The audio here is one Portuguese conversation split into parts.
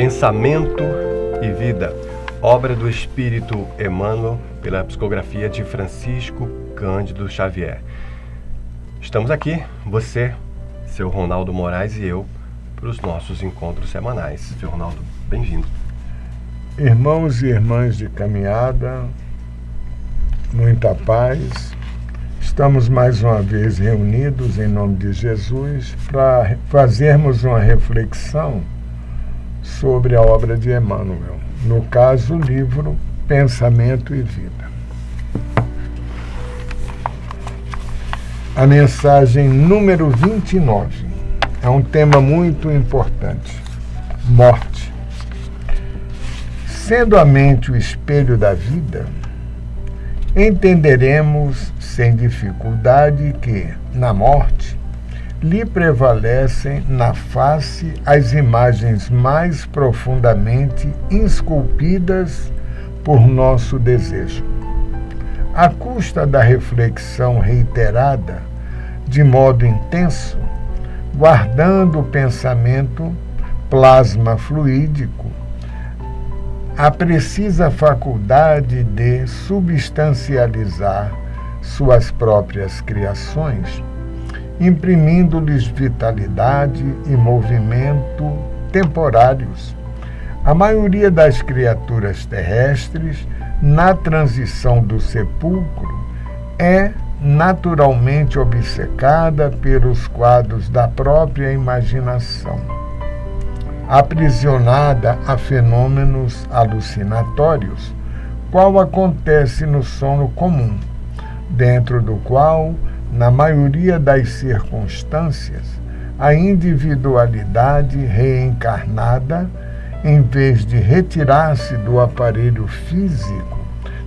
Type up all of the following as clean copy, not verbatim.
Pensamento e Vida, obra do Espírito Emmanuel, pela psicografia de Francisco Cândido Xavier. Estamos aqui, você, seu Ronaldo Moraes e eu, para os nossos encontros semanais. Seu Ronaldo, bem-vindo. Irmãos e irmãs de caminhada, muita paz. Estamos mais uma vez reunidos em nome de Jesus para fazermos uma reflexão sobre a obra de Emmanuel, no caso, o livro Pensamento e Vida. A mensagem número 29 é um tema muito importante: morte. Sendo a mente o espelho da vida, entenderemos sem dificuldade que, na morte, lhe prevalecem na face as imagens mais profundamente esculpidas por nosso desejo. À custa da reflexão reiterada, de modo intenso, guardando o pensamento plasma fluídico, a precisa faculdade de substancializar suas próprias criações, imprimindo-lhes vitalidade e movimento temporários. A maioria das criaturas terrestres, na transição do sepulcro, é naturalmente obcecada pelos quadros da própria imaginação, aprisionada a fenômenos alucinatórios, qual acontece no sono comum, dentro do qual, na maioria das circunstâncias, a individualidade reencarnada, em vez de retirar-se do aparelho físico,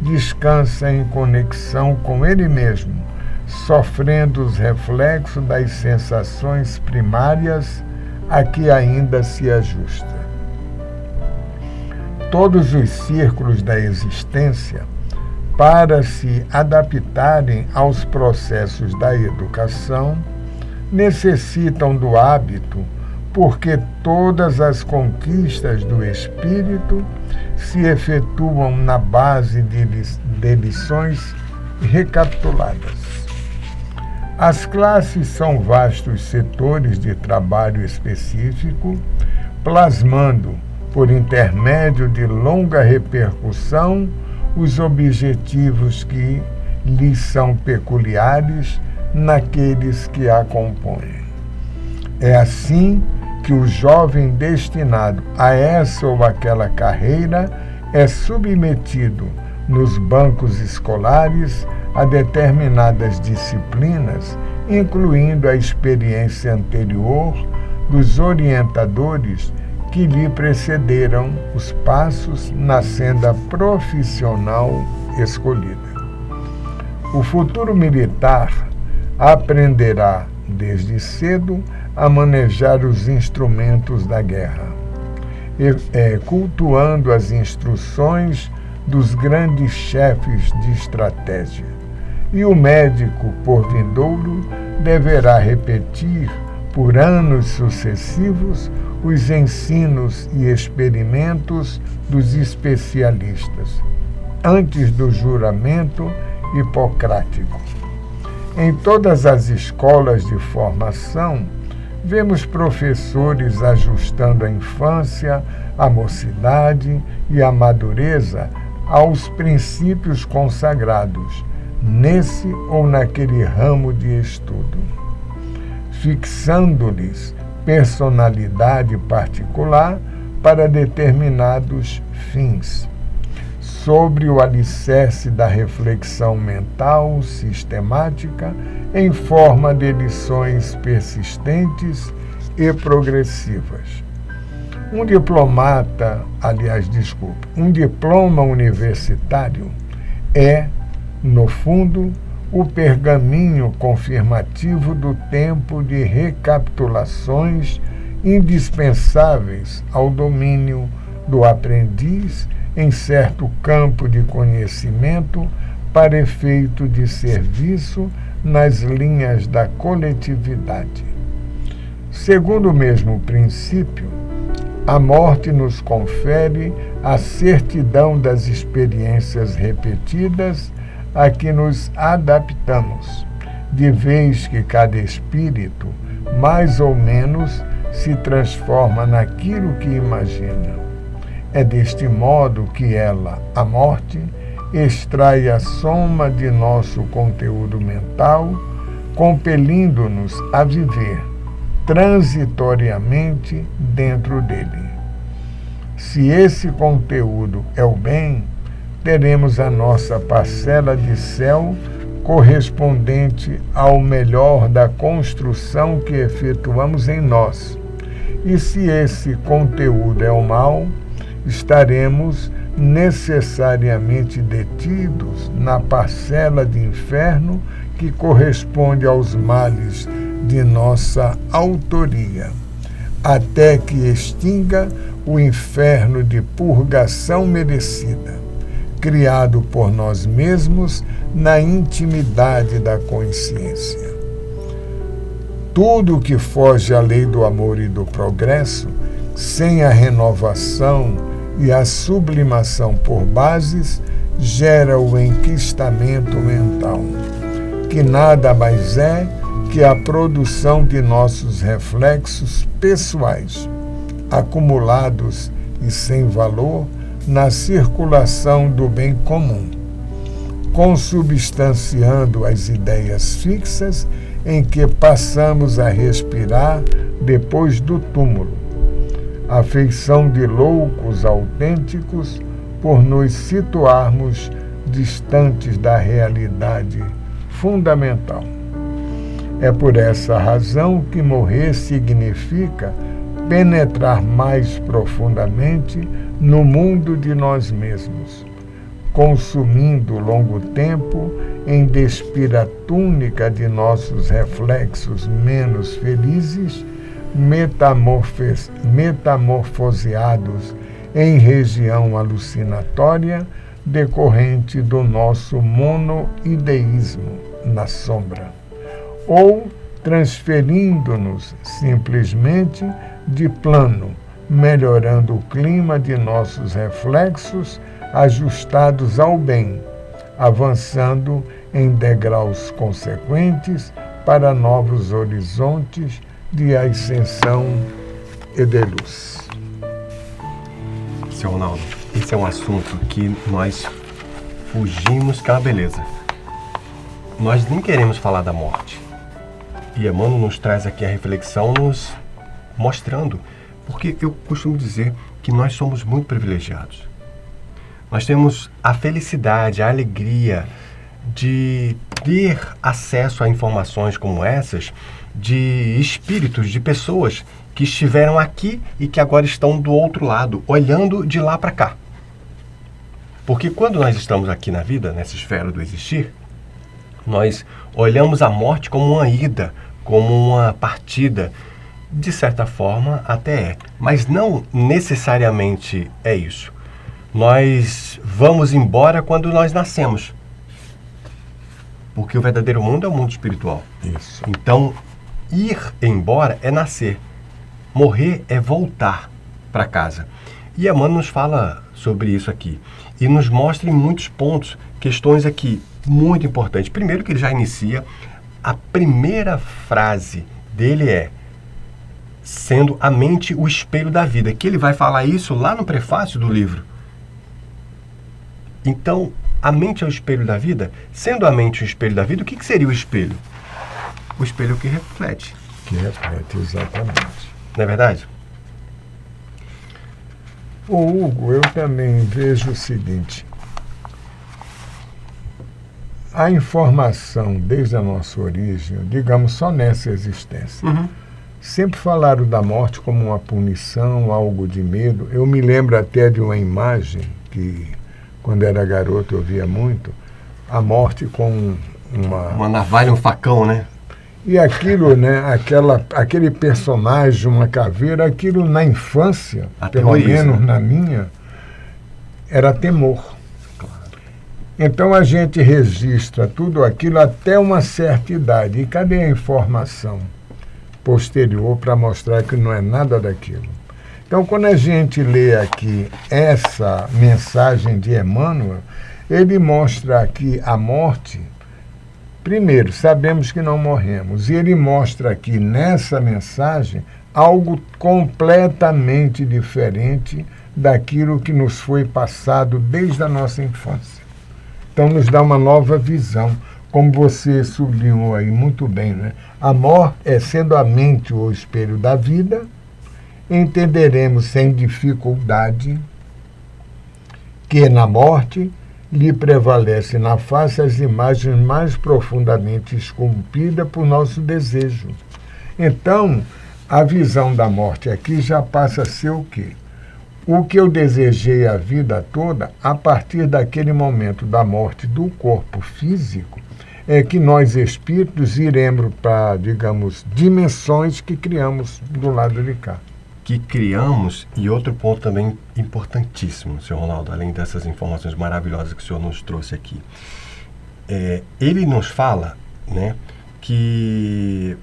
descansa em conexão com ele mesmo, sofrendo os reflexos das sensações primárias a que ainda se ajusta. Todos os círculos da existência, para se adaptarem aos processos da educação, necessitam do hábito, porque todas as conquistas do espírito se efetuam na base de lições recapituladas. As classes são vastos setores de trabalho específico, plasmando, por intermédio de longa repercussão, os objetivos que lhes são peculiares naqueles que a compõem. É assim que o jovem destinado a essa ou aquela carreira é submetido nos bancos escolares a determinadas disciplinas, incluindo a experiência anterior dos orientadores que lhe precederam os passos na senda profissional escolhida. O futuro militar aprenderá desde cedo a manejar os instrumentos da guerra, cultuando as instruções dos grandes chefes de estratégia. E o médico, por vindouro, deverá repetir por anos sucessivos os ensinos e experimentos dos especialistas, antes do juramento hipocrático. Em todas as escolas de formação, vemos professores ajustando a infância, a mocidade e a madureza aos princípios consagrados, nesse ou naquele ramo de estudo, fixando-lhes personalidade particular para determinados fins, sobre o alicerce da reflexão mental sistemática em forma de lições persistentes e progressivas. Um diploma universitário é, no fundo, o pergaminho confirmativo do tempo de recapitulações indispensáveis ao domínio do aprendiz em certo campo de conhecimento para efeito de serviço nas linhas da coletividade. Segundo o mesmo princípio, A morte nos confere a certidão das experiências repetidas a que nos adaptamos, de vez que cada espírito, mais ou menos, se transforma naquilo que imagina. É deste modo que ela, a morte, extrai a soma de nosso conteúdo mental, compelindo-nos a viver transitoriamente dentro dele. Se esse conteúdo é o bem, teremos a nossa parcela de céu correspondente ao melhor da construção que efetuamos em nós. E se esse conteúdo é o mal, estaremos necessariamente detidos na parcela de inferno que corresponde aos males de nossa autoria, até que extinga o inferno de purgação merecida, criado por nós mesmos na intimidade da consciência. Tudo que foge à lei do amor e do progresso, sem a renovação e a sublimação por bases, gera o enquistamento mental, que nada mais é que a produção de nossos reflexos pessoais, acumulados e sem valor na circulação do bem comum, consubstanciando as ideias fixas em que passamos a respirar depois do túmulo, a feição de loucos autênticos por nos situarmos distantes da realidade fundamental. É por essa razão que morrer significa penetrar mais profundamente no mundo de nós mesmos, consumindo longo tempo em despir a túnica de nossos reflexos menos felizes, metamorfoseados em região alucinatória decorrente do nosso monoideísmo na sombra, ou transferindo-nos simplesmente de plano, melhorando o clima de nossos reflexos ajustados ao bem, avançando em degraus consequentes para novos horizontes de ascensão e de luz. Seu Ronaldo, esse é um assunto que nós fugimos, que é uma beleza. Nós nem queremos falar da morte. E Emmanuel nos traz aqui a reflexão, nos mostrando, porque eu costumo dizer que nós somos muito privilegiados. Nós temos a felicidade, a alegria de ter acesso a informações como essas, de espíritos, de pessoas que estiveram aqui e que agora estão do outro lado, olhando de lá para cá. Porque quando nós estamos aqui na vida, nessa esfera do existir, nós olhamos a morte como uma ida, como uma partida. De certa forma, até é. Mas não necessariamente é isso. Nós vamos embora quando nós nascemos. Porque o verdadeiro mundo é o mundo espiritual. Isso. Então, ir embora é nascer. Morrer é voltar para casa. E Emmanuel nos fala sobre isso aqui. E nos mostra em muitos pontos, questões aqui muito importantes. Primeiro que ele já inicia, a primeira frase dele é: sendo a mente o espelho da vida. Que ele vai falar isso lá no prefácio do livro. Então, a mente é o espelho da vida? Sendo a mente o espelho da vida, o que seria o espelho? O espelho que reflete. Que reflete, exatamente. Não é verdade? Ô Hugo, eu também vejo o seguinte: a informação desde a nossa origem, digamos só nessa existência, sempre falaram da morte como uma punição, algo de medo. Eu me lembro até de uma imagem que, quando era garoto, eu via muito, a morte com uma navalha, um facão, né? E aquilo, né, aquele personagem, uma caveira, aquilo na infância, pelo menos na minha, era temor. Claro. Então a gente registra tudo aquilo até uma certa idade. E cadê a informação posterior para mostrar que não é nada daquilo? Então, quando a gente lê aqui essa mensagem de Emmanuel, ele mostra aqui a morte. Primeiro, sabemos que não morremos. E ele mostra aqui nessa mensagem algo completamente diferente daquilo que nos foi passado desde a nossa infância. Então, nos dá uma nova visão, como você sublinhou aí muito bem, né? Amor é sendo a mente o espelho da vida, entenderemos sem dificuldade que na morte lhe prevalece na face as imagens mais profundamente esculpidas por nosso desejo. Então, a visão da morte aqui já passa a ser o quê? O que eu desejei a vida toda, a partir daquele momento da morte do corpo físico, é que nós espíritos iremos para, digamos, dimensões que criamos do lado de cá. Que criamos, e outro ponto também importantíssimo, senhor Ronaldo, além dessas informações maravilhosas que o senhor nos trouxe aqui. Ele nos fala, né, que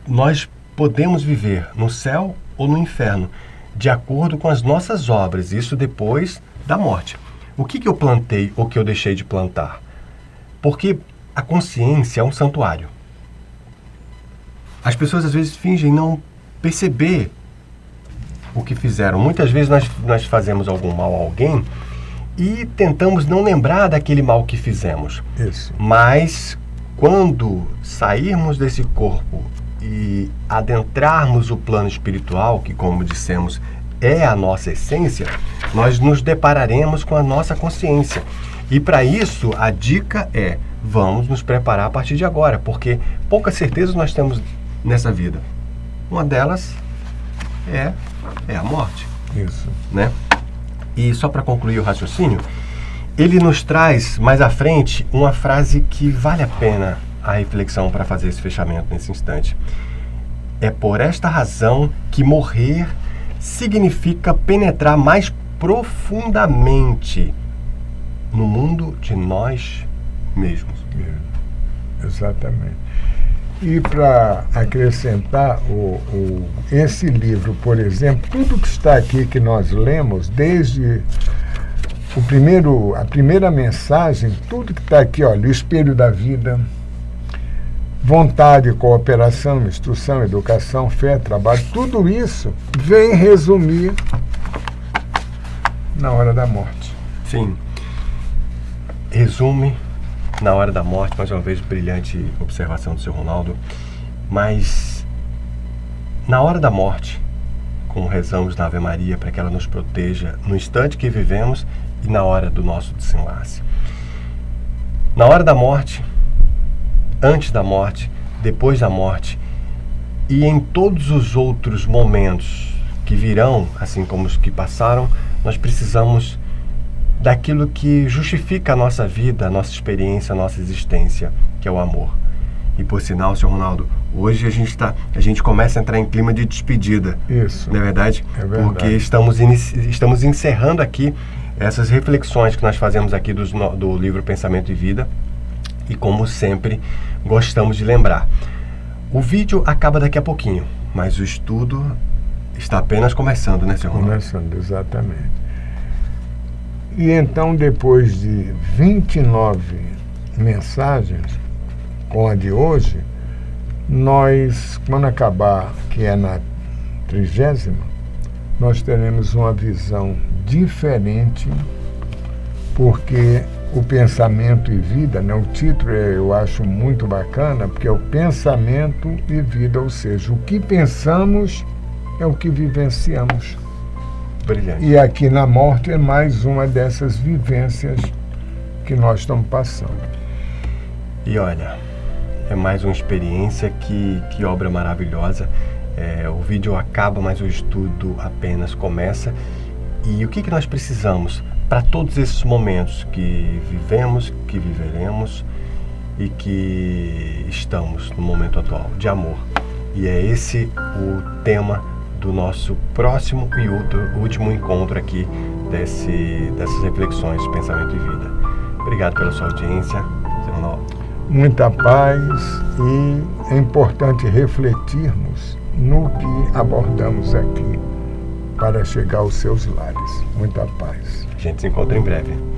nós podemos viver no céu ou no inferno, de acordo com as nossas obras, isso depois da morte. O que eu plantei ou que eu deixei de plantar? Porque a consciência é um santuário. As pessoas às vezes fingem não perceber o que fizeram. Muitas vezes nós fazemos algum mal a alguém e tentamos não lembrar daquele mal que fizemos. Isso. Mas quando sairmos desse corpo e adentrarmos o plano espiritual, que, como dissemos, é a nossa essência, nós nos depararemos com a nossa consciência. E para isso, a dica é: vamos nos preparar a partir de agora, porque poucas certezas nós temos nessa vida. Uma delas é a morte. Isso. Né? E só para concluir o raciocínio, ele nos traz mais à frente uma frase que vale a pena a reflexão para fazer esse fechamento nesse instante. É por esta razão que morrer significa penetrar mais profundamente no mundo de nós mesmos. Exatamente. E para acrescentar, esse livro, por exemplo, tudo que está aqui que nós lemos, desde a primeira mensagem, tudo que está aqui, olha, o espelho da vida, vontade, cooperação, instrução, educação, fé, trabalho, tudo isso vem resumir na hora da morte. Sim. Resume na hora da morte, mais uma vez, brilhante observação do seu Ronaldo. Mas na hora da morte, como rezamos na Ave Maria para que ela nos proteja no instante que vivemos e na hora do nosso desenlace. Na hora da morte, antes da morte, depois da morte e em todos os outros momentos que virão, assim como os que passaram, nós precisamos daquilo que justifica a nossa vida, a nossa experiência, a nossa existência, que é o amor. E por sinal, senhor Ronaldo, hoje a gente começa a entrar em clima de despedida. Isso. Não é verdade? É verdade. Porque estamos encerrando aqui essas reflexões que nós fazemos aqui do livro Pensamento e Vida. E como sempre, gostamos de lembrar. O vídeo acaba daqui a pouquinho, mas o estudo está apenas começando, né, senhor Ronaldo? Começando, exatamente. E então, depois de 29 mensagens, com a de hoje, nós, quando acabar, que é na 30ª, nós teremos uma visão diferente, porque o pensamento e vida, né? O título eu acho muito bacana, porque é o pensamento e vida, ou seja, o que pensamos é o que vivenciamos. Brilhante. E aqui na morte é mais uma dessas vivências que nós estamos passando. E olha, é mais uma experiência, que obra maravilhosa. O vídeo acaba, mas o estudo apenas começa. E o que nós precisamos para todos esses momentos que vivemos, que viveremos e que estamos no momento atual, de amor. E é esse o tema do nosso próximo e último encontro aqui dessas reflexões de pensamento e vida. Obrigado pela sua audiência, senhor Ronaldo. Muita paz, e é importante refletirmos no que abordamos aqui para chegar aos seus lares. Muita paz. A gente se encontra em breve.